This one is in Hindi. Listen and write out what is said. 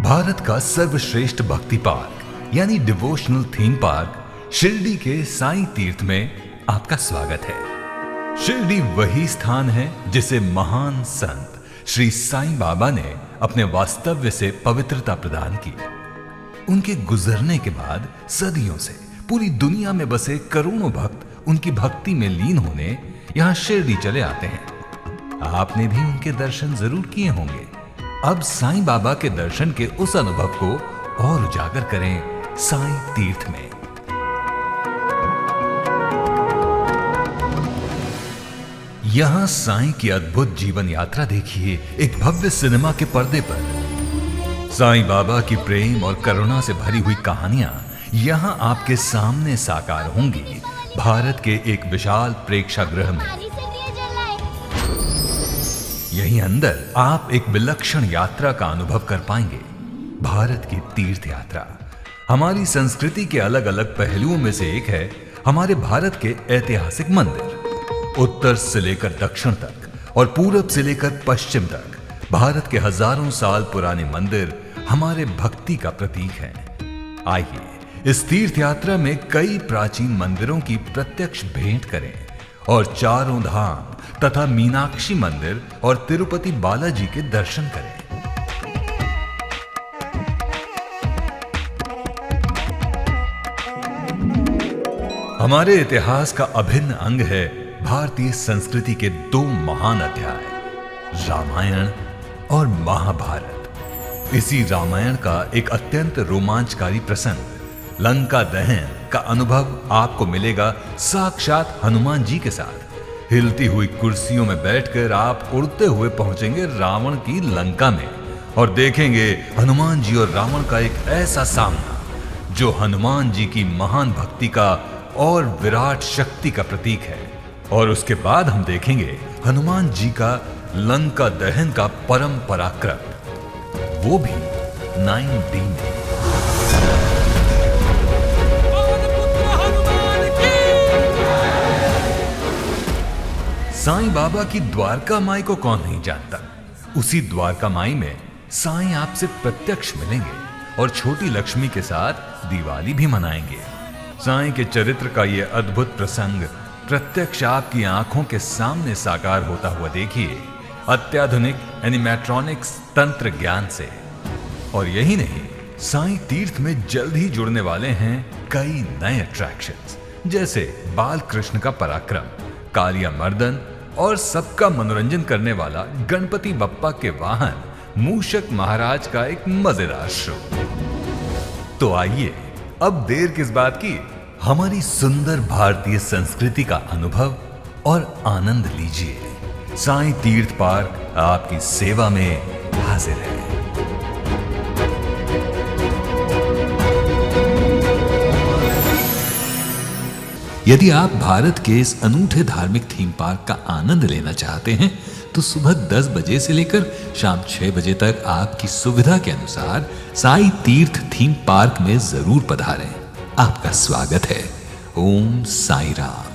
भारत का सर्वश्रेष्ठ भक्ति पार्क यानी डिवोशनल थीम पार्क शिरडी के साईं तीर्थ में आपका स्वागत है। शिरडी वही स्थान है जिसे महान संत श्री साईं बाबा ने अपने वास्तव्य से पवित्रता प्रदान की। उनके गुजरने के बाद सदियों से पूरी दुनिया में बसे करोड़ों भक्त उनकी भक्ति में लीन होने यहां शिरडी चले आते हैं। आपने भी उनके दर्शन जरूर किए होंगे। अब साईं बाबा के दर्शन के उस अनुभव को और उजागर करें साईं तीर्थ में। यहां साईं की अद्भुत जीवन यात्रा देखिए एक भव्य सिनेमा के पर्दे पर। साईं बाबा की प्रेम और करुणा से भरी हुई कहानियां यहां आपके सामने साकार होंगी भारत के एक विशाल प्रेक्षागृह में। यहीं अंदर आप एक विलक्षण यात्रा का अनुभव कर पाएंगे। भारत की तीर्थ यात्रा हमारी संस्कृति के अलग अलग पहलुओं में से एक है। हमारे भारत के ऐतिहासिक मंदिर उत्तर से लेकर दक्षिण तक और पूरब से लेकर पश्चिम तक भारत के हजारों साल पुराने मंदिर हमारे भक्ति का प्रतीक हैं। आइए इस तीर्थ यात्रा में कई प्राचीन मंदिरों की प्रत्यक्ष भेंट करें और चारों धाम तथा मीनाक्षी मंदिर और तिरुपति बालाजी के दर्शन करें। हमारे इतिहास का अभिन्न अंग है भारतीय संस्कृति के दो महान अध्याय, रामायण और महाभारत। इसी रामायण का एक अत्यंत रोमांचकारी प्रसंग लंका दहन का अनुभव आपको मिलेगा साक्षात हनुमान जी के साथ। हिलती हुई कुर्सियों में बैठकर आप उड़ते हुए पहुंचेंगे रावण की लंका में और देखेंगे हनुमान जी और रावण का एक ऐसा सामना जो हनुमान जी की महान भक्ति का और विराट शक्ति का प्रतीक है। और उसके बाद हम देखेंगे हनुमान जी का लंका दहन का परम पराक्रम, वो भी 9D में। साईं बाबा की द्वारका माई को कौन नहीं जानता। उसी द्वारका माई में साईं आपसे प्रत्यक्ष मिलेंगे और छोटी लक्ष्मी के साथ दिवाली भी मनाएंगे। साईं के चरित्र का यह अद्भुत प्रसंग प्रत्यक्ष आपकी आंखों के सामने साकार होता हुआ देखिए अत्याधुनिक एनिमेट्रॉनिक्स तंत्र ज्ञान से। और यही नहीं, साईं तीर्थ में जल्द ही जुड़ने वाले हैं कई नए अट्रैक्शंस, जैसे बाल कृष्ण का पराक्रम, कालिया मर्दन और सबका मनोरंजन करने वाला गणपति बप्पा के वाहन मूषक महाराज का एक मजेदार शो। तो आइए अब देर किस बात की, हमारी सुंदर भारतीय संस्कृति का अनुभव और आनंद लीजिए। साईं तीर्थ पार्क आपकी सेवा में हाजिर है। यदि आप भारत के इस अनूठे धार्मिक थीम पार्क का आनंद लेना चाहते हैं तो सुबह 10 बजे से लेकर शाम 6 बजे तक आपकी सुविधा के अनुसार साईं तीर्थ थीम पार्क में जरूर पधारें। आपका स्वागत है। ओम साईं राम।